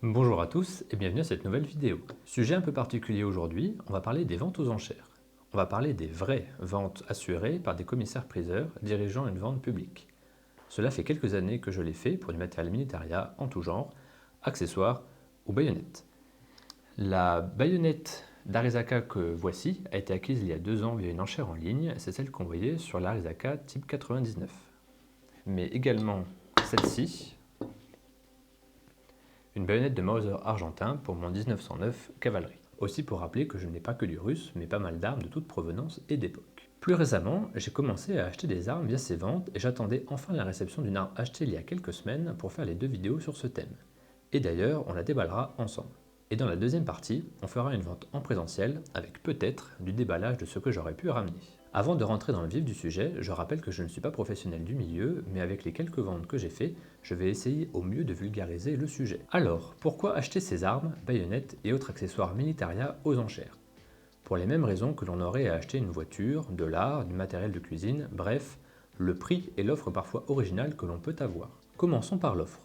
Bonjour à tous et bienvenue à cette nouvelle vidéo. Sujet un peu particulier aujourd'hui, on va parler des ventes aux enchères. On va parler des vraies ventes assurées par des commissaires-priseurs dirigeant une vente publique. Cela fait quelques années que je l'ai fait pour du matériel militaria en tout genre, accessoires ou baïonnettes. La baïonnette d'Arisaka que voici a été acquise il y a 2 ans via une enchère en ligne, c'est celle qu'on voyait sur l'Arisaka type 99. Mais également celle-ci, une baïonnette de Mauser argentin pour mon 1909 cavalerie. Aussi pour rappeler que je n'ai pas que du russe, mais pas mal d'armes de toute provenance et d'époque. Plus récemment, j'ai commencé à acheter des armes via ces ventes et j'attendais enfin la réception d'une arme achetée il y a quelques semaines pour faire les 2 vidéos sur ce thème. Et d'ailleurs, on la déballera ensemble. Et dans la deuxième partie, on fera une vente en présentiel avec peut-être du déballage de ce que j'aurais pu ramener. Avant de rentrer dans le vif du sujet, je rappelle que je ne suis pas professionnel du milieu, mais avec les quelques ventes que j'ai fait, je vais essayer au mieux de vulgariser le sujet. Alors, pourquoi acheter ces armes, baïonnettes et autres accessoires militaria aux enchères? Pour les mêmes raisons que l'on aurait à acheter une voiture, de l'art, du matériel de cuisine, bref, le prix et l'offre parfois originale que l'on peut avoir. Commençons par l'offre.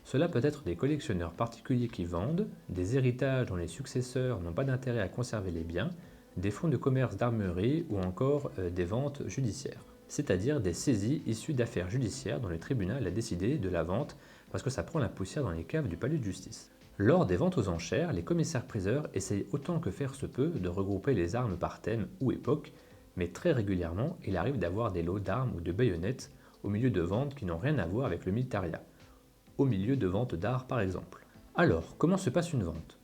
Cela peut être des collectionneurs particuliers qui vendent, des héritages dont les successeurs n'ont pas d'intérêt à conserver les biens, des fonds de commerce d'armurerie ou encore des ventes judiciaires, c'est-à-dire des saisies issues d'affaires judiciaires dont le tribunal a décidé de la vente parce que ça prend la poussière dans les caves du palais de justice. Lors des ventes aux enchères, les commissaires-priseurs essayent autant que faire se peut de regrouper les armes par thème ou époque, mais très régulièrement, il arrive d'avoir des lots d'armes ou de baïonnettes au milieu de ventes qui n'ont rien à voir avec le militaria, au milieu de ventes d'art par exemple. Alors, comment se passe une vente?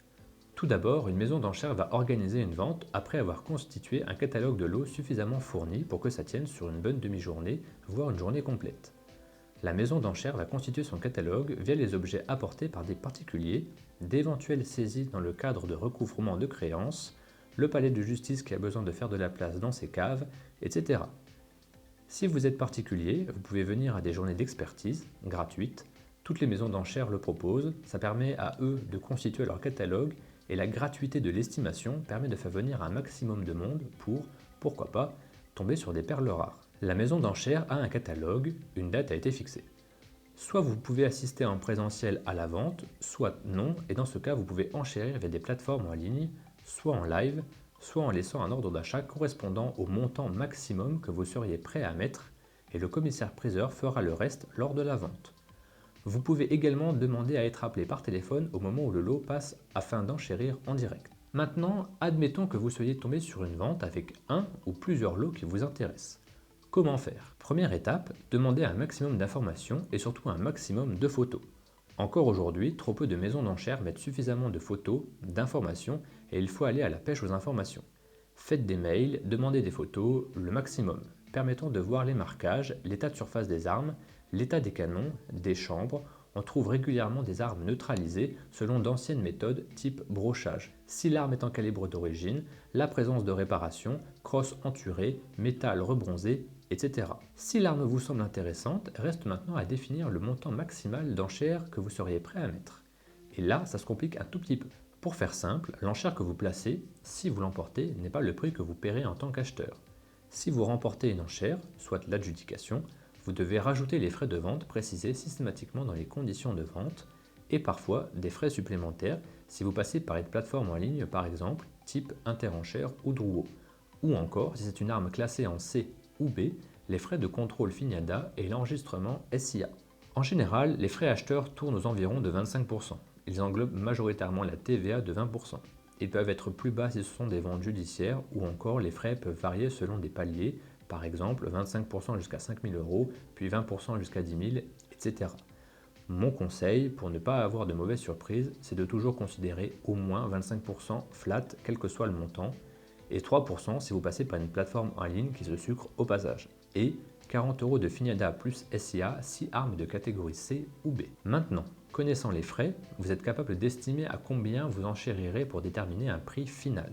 Tout d'abord, une maison d'enchères va organiser une vente après avoir constitué un catalogue de lots suffisamment fourni pour que ça tienne sur une bonne demi-journée, voire une journée complète. La maison d'enchères va constituer son catalogue via les objets apportés par des particuliers, d'éventuelles saisies dans le cadre de recouvrement de créances, le palais de justice qui a besoin de faire de la place dans ses caves, etc. Si vous êtes particulier, vous pouvez venir à des journées d'expertise, gratuites. Toutes les maisons d'enchères le proposent, ça permet à eux de constituer leur catalogue et la gratuité de l'estimation permet de faire venir un maximum de monde pour, pourquoi pas, tomber sur des perles rares. La maison d'enchères a un catalogue, une date a été fixée. Soit vous pouvez assister en présentiel à la vente, soit non, et dans ce cas vous pouvez enchérir via des plateformes en ligne, soit en live, soit en laissant un ordre d'achat correspondant au montant maximum que vous seriez prêt à mettre, et le commissaire-priseur fera le reste lors de la vente. Vous pouvez également demander à être appelé par téléphone au moment où le lot passe afin d'enchérir en direct. Maintenant, admettons que vous soyez tombé sur une vente avec un ou plusieurs lots qui vous intéressent. Comment faire? Première étape, demandez un maximum d'informations et surtout un maximum de photos. Encore aujourd'hui, trop peu de maisons d'enchères mettent suffisamment de photos, d'informations et il faut aller à la pêche aux informations. Faites des mails, demandez des photos, le maximum, permettant de voir les marquages, l'état de surface des armes, l'état des canons, des chambres. On trouve régulièrement des armes neutralisées selon d'anciennes méthodes type brochage. Si l'arme est en calibre d'origine, la présence de réparation, crosse enturée, métal rebronzé, etc. Si l'arme vous semble intéressante, reste maintenant à définir le montant maximal d'enchère que vous seriez prêt à mettre. Et là, ça se complique un tout petit peu. Pour faire simple, l'enchère que vous placez, si vous l'emportez, n'est pas le prix que vous paierez en tant qu'acheteur. Si vous remportez une enchère, soit l'adjudication, vous devez rajouter les frais de vente précisés systématiquement dans les conditions de vente et parfois des frais supplémentaires si vous passez par une plateforme en ligne par exemple type Interenchères ou Drouot. Ou encore, si c'est une arme classée en C ou B, les frais de contrôle FINIADA et l'enregistrement SIA. En général, les frais acheteurs tournent aux environs de 25%. Ils englobent majoritairement la TVA de 20%. Ils peuvent être plus bas si ce sont des ventes judiciaires ou encore les frais peuvent varier selon des paliers, par exemple 25% jusqu'à 5 000 €, puis 20% jusqu'à 10 000, etc. Mon conseil, pour ne pas avoir de mauvaises surprises, c'est de toujours considérer au moins 25% flat, quel que soit le montant, et 3% si vous passez par une plateforme en ligne qui se sucre au passage. Et 40 € de FINIADA plus SIA si armes de catégorie C ou B. Maintenant, connaissant les frais, vous êtes capable d'estimer à combien vous enchérirez pour déterminer un prix final.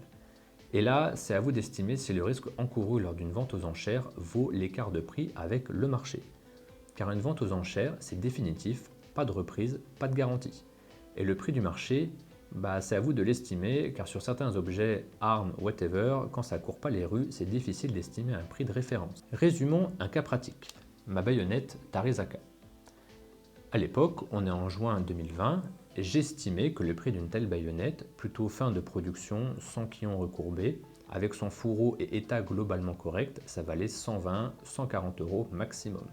Et là, c'est à vous d'estimer si le risque encouru lors d'une vente aux enchères vaut l'écart de prix avec le marché. Car une vente aux enchères, c'est définitif, pas de reprise, pas de garantie. Et le prix du marché, c'est à vous de l'estimer, car sur certains objets, armes, whatever, quand ça court pas les rues, c'est difficile d'estimer un prix de référence. Résumons un cas pratique. Ma baïonnette Tarizaka. À l'époque, on est en juin 2020, j'estimais que le prix d'une telle baïonnette, plutôt fin de production, sans quillon recourbé, avec son fourreau et état globalement correct, ça valait 120-140 € maximum.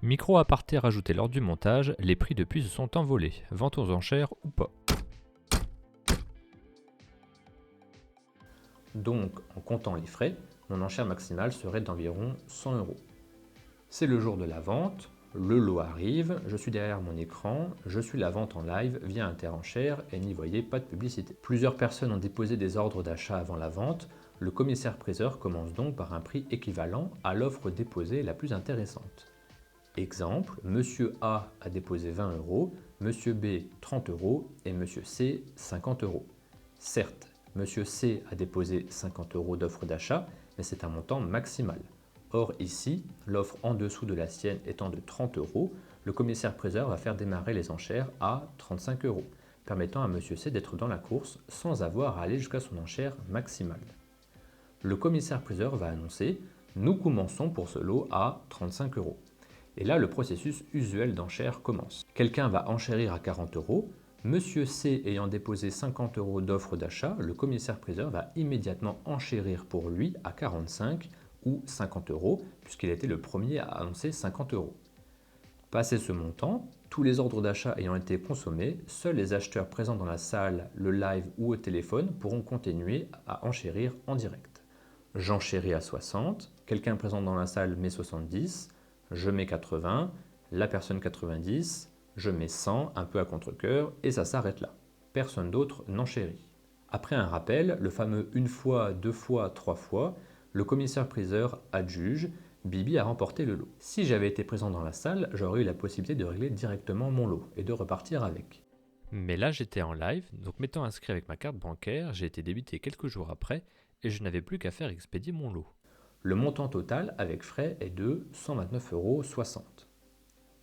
Micro aparté rajouté lors du montage, les prix depuis se sont envolés, vente aux enchères ou pas. Donc, en comptant les frais, mon enchère maximale serait d'environ 100 €. C'est le jour de la vente, le lot arrive, je suis derrière mon écran, je suis la vente en live via Interenchères et n'y voyez pas de publicité. Plusieurs personnes ont déposé des ordres d'achat avant la vente, le commissaire-priseur commence donc par un prix équivalent à l'offre déposée la plus intéressante. Exemple, Monsieur A a déposé 20 €, Monsieur B 30 € et Monsieur C 50 €. Certes, Monsieur C a déposé 50 € d'offre d'achat, mais c'est un montant maximal. Or ici, l'offre en dessous de la sienne étant de 30 €, le commissaire-priseur va faire démarrer les enchères à 35 €, permettant à Monsieur C d'être dans la course sans avoir à aller jusqu'à son enchère maximale. Le commissaire-priseur va annoncer « Nous commençons pour ce lot à 35 €. Et là, le processus usuel d'enchère commence. Quelqu'un va enchérir à 40 €. Monsieur C ayant déposé 50 € d'offre d'achat, le commissaire-priseur va immédiatement enchérir pour lui à 45 ou 50 €, puisqu'il était le premier à annoncer 50 €. Passé ce montant, tous les ordres d'achat ayant été consommés, seuls les acheteurs présents dans la salle, le live ou au téléphone pourront continuer à enchérir en direct. J'enchéris à 60, quelqu'un présent dans la salle met 70, je mets 80, la personne 90, je mets 100, un peu à contre-cœur, et ça s'arrête là. Personne d'autre n'enchérit. Après un rappel, le fameux une fois, deux fois, trois fois, le commissaire-priseur adjuge, Bibi a remporté le lot. Si j'avais été présent dans la salle, j'aurais eu la possibilité de régler directement mon lot et de repartir avec. Mais là j'étais en live, donc m'étant inscrit avec ma carte bancaire, j'ai été débité quelques jours après et je n'avais plus qu'à faire expédier mon lot. Le montant total avec frais est de 129,60 €.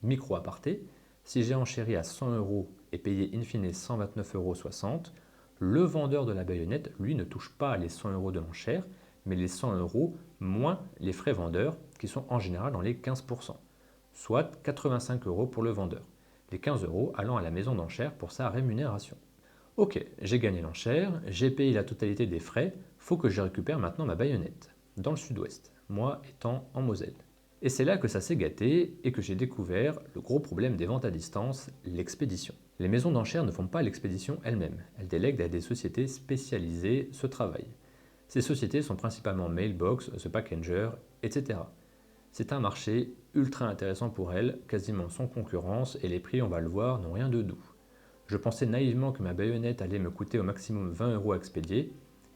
Micro aparté, si j'ai enchéri à 100 € et payé in fine 129,60 €, le vendeur de la baïonnette, lui, ne touche pas les 100 € de l'enchère, mais les 100 € moins les frais vendeurs, qui sont en général dans les 15%, soit 85 € pour le vendeur, les 15 € allant à la maison d'enchères pour sa rémunération. Ok, j'ai gagné l'enchère, j'ai payé la totalité des frais, faut que je récupère maintenant ma baïonnette, dans le sud-ouest, moi étant en Moselle. Et c'est là que ça s'est gâté et que j'ai découvert le gros problème des ventes à distance, l'expédition. Les maisons d'enchères ne font pas l'expédition elles-mêmes, elles délèguent à des sociétés spécialisées ce travail. Ces sociétés sont principalement Mailbox, The Packager, etc. C'est un marché ultra intéressant pour elles, quasiment sans concurrence, et les prix, on va le voir, n'ont rien de doux. Je pensais naïvement que ma baïonnette allait me coûter au maximum 20 € à expédier,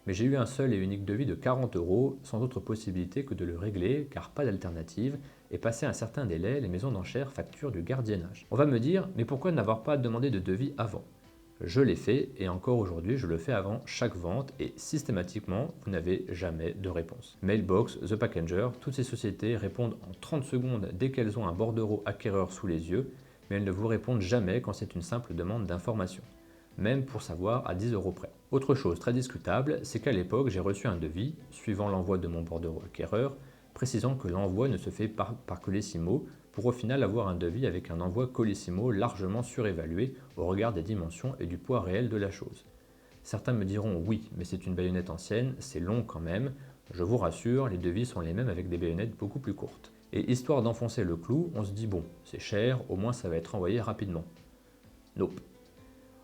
mais j'ai eu un seul et unique devis de 40 €, sans autre possibilité que de le régler, car pas d'alternative, et passé un certain délai, les maisons d'enchères facturent du gardiennage. On va me dire, mais pourquoi n'avoir pas demandé de devis avant ? Je l'ai fait, et encore aujourd'hui, je le fais avant chaque vente, et systématiquement, vous n'avez jamais de réponse. Mailbox, The Packager, toutes ces sociétés répondent en 30 secondes dès qu'elles ont un bordereau acquéreur sous les yeux, mais elles ne vous répondent jamais quand c'est une simple demande d'information, même pour savoir à 10 € près. Autre chose très discutable, c'est qu'à l'époque, j'ai reçu un devis, suivant l'envoi de mon bordereau acquéreur, précisant que l'envoi ne se fait pas par Colissimo, pour au final avoir un devis avec un envoi Colissimo largement surévalué au regard des dimensions et du poids réel de la chose. Certains me diront oui, mais c'est une baïonnette ancienne, c'est long quand même. Je vous rassure, les devis sont les mêmes avec des baïonnettes beaucoup plus courtes. Et histoire d'enfoncer le clou, on se dit bon, c'est cher, au moins ça va être envoyé rapidement. Nope.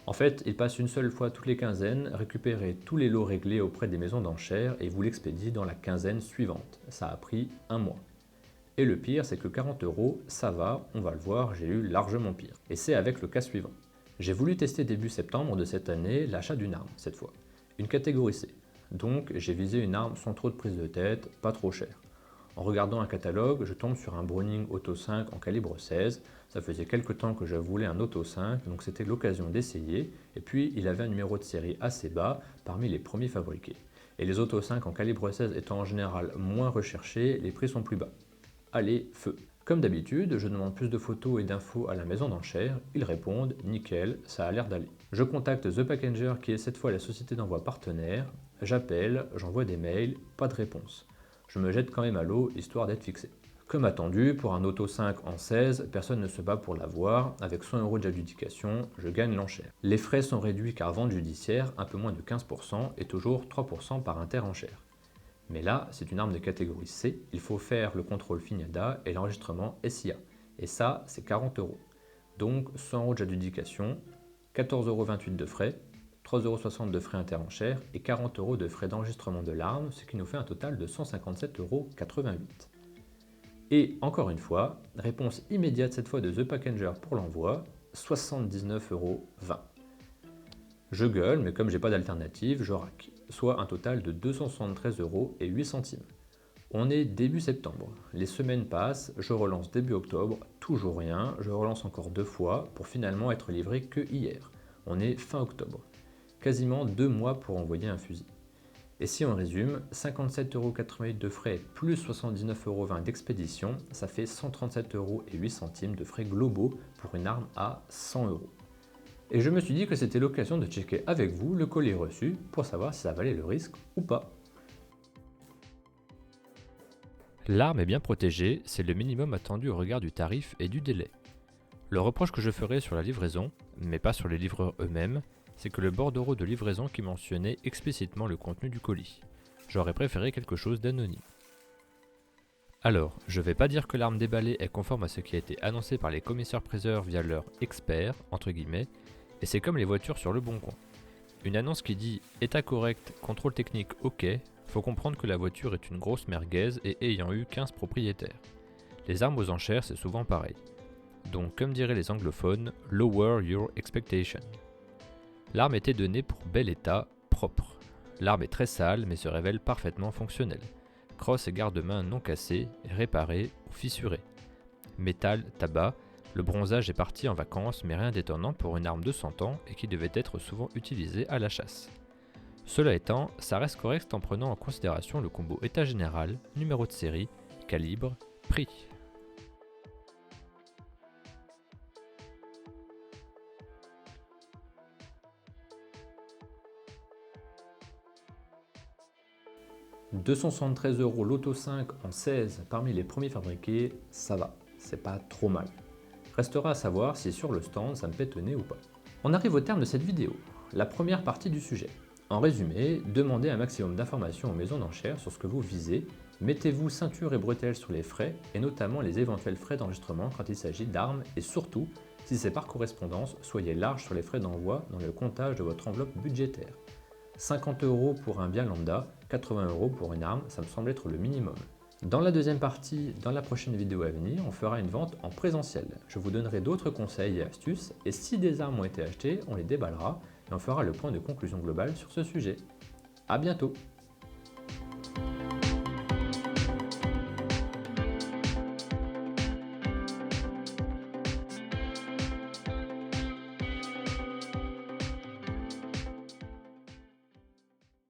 En fait, il passe une seule fois toutes les quinzaines, récupérer tous les lots réglés auprès des maisons d'enchères et vous l'expédie dans la quinzaine suivante. Ça a pris un mois. Et le pire, c'est que 40 €, ça va, on va le voir, j'ai eu largement pire. Et c'est avec le cas suivant. J'ai voulu tester début septembre de cette année l'achat d'une arme, cette fois. Une catégorie C. Donc j'ai visé une arme sans trop de prise de tête, pas trop chère. En regardant un catalogue, je tombe sur un Browning Auto 5 en calibre 16. Ça faisait quelques temps que je voulais un Auto 5, donc c'était l'occasion d'essayer. Et puis il avait un numéro de série assez bas, parmi les premiers fabriqués. Et les Auto 5 en calibre 16 étant en général moins recherchés, les prix sont plus bas. Allez, feu. Comme d'habitude, je demande plus de photos et d'infos à la maison d'enchères, ils répondent « nickel, ça a l'air d'aller ». Je contacte The Packager qui est cette fois la société d'envoi partenaire, j'appelle, j'envoie des mails, pas de réponse. Je me jette quand même à l'eau, histoire d'être fixé. Comme attendu, pour un auto 5 en 16, personne ne se bat pour l'avoir. Avec 100 € d'adjudication, je gagne l'enchère. Les frais sont réduits car vente judiciaire, un peu moins de 15% et toujours 3% par interenchère. Mais là, c'est une arme de catégorie C, il faut faire le contrôle FINADA et l'enregistrement SIA. Et ça, c'est 40 €. Donc 100 € d'adjudication, 14,28 € de frais, 3,60 € de frais interenchères et 40 € de frais d'enregistrement de l'arme, ce qui nous fait un total de 157,88 €. Et encore une fois, réponse immédiate cette fois de The Packager pour l'envoi, 79,20 €. Je gueule, mais comme j'ai pas d'alternative, je raque, soit un total de 273,08 €. On est début septembre, les semaines passent, je relance début octobre, toujours rien, je relance encore 2 fois pour finalement être livré que hier. On est fin octobre, quasiment 2 mois pour envoyer un fusil. Et si on résume, 57,88 € de frais plus 79,20 € d'expédition, ça fait 137,08 € de frais globaux pour une arme à 100 €. Et je me suis dit que c'était l'occasion de checker avec vous le colis reçu pour savoir si ça valait le risque ou pas. L'arme est bien protégée, c'est le minimum attendu au regard du tarif et du délai. Le reproche que je ferai sur la livraison, mais pas sur les livreurs eux-mêmes, c'est que le bordereau de livraison qui mentionnait explicitement le contenu du colis. J'aurais préféré quelque chose d'anonyme. Alors, je vais pas dire que l'arme déballée est conforme à ce qui a été annoncé par les commissaires-priseurs via leur « expert », entre guillemets, et c'est comme les voitures sur le bon coin. Une annonce qui dit « état correct, contrôle technique ok », faut comprendre que la voiture est une grosse merguez et ayant eu 15 propriétaires. Les armes aux enchères, c'est souvent pareil. Donc, comme diraient les anglophones, « lower your expectation ». L'arme était donnée pour bel état, propre. L'arme est très sale mais se révèle parfaitement fonctionnelle. Crosse et garde-main non cassés, réparés ou fissurés. Métal, tabac, le bronzage est parti en vacances mais rien d'étonnant pour une arme de 100 ans et qui devait être souvent utilisée à la chasse. Cela étant, ça reste correct en prenant en considération le combo état général, numéro de série, calibre, prix. « 273 € l'auto 5 en 16 parmi les premiers fabriqués, ça va, c'est pas trop mal. Restera à savoir si sur le stand ça me fait tonner ou pas. On arrive au terme de cette vidéo, la première partie du sujet. En résumé, demandez un maximum d'informations aux maisons d'enchères sur ce que vous visez, mettez-vous ceinture et bretelles sur les frais, et notamment les éventuels frais d'enregistrement quand il s'agit d'armes, et surtout, si c'est par correspondance, soyez large sur les frais d'envoi dans le comptage de votre enveloppe budgétaire. 50 € pour un bien lambda, 80 € pour une arme, ça me semble être le minimum. Dans la deuxième partie, dans la prochaine vidéo à venir, on fera une vente en présentiel. Je vous donnerai d'autres conseils et astuces, et si des armes ont été achetées, on les déballera, et on fera le point de conclusion globale sur ce sujet. A bientôt!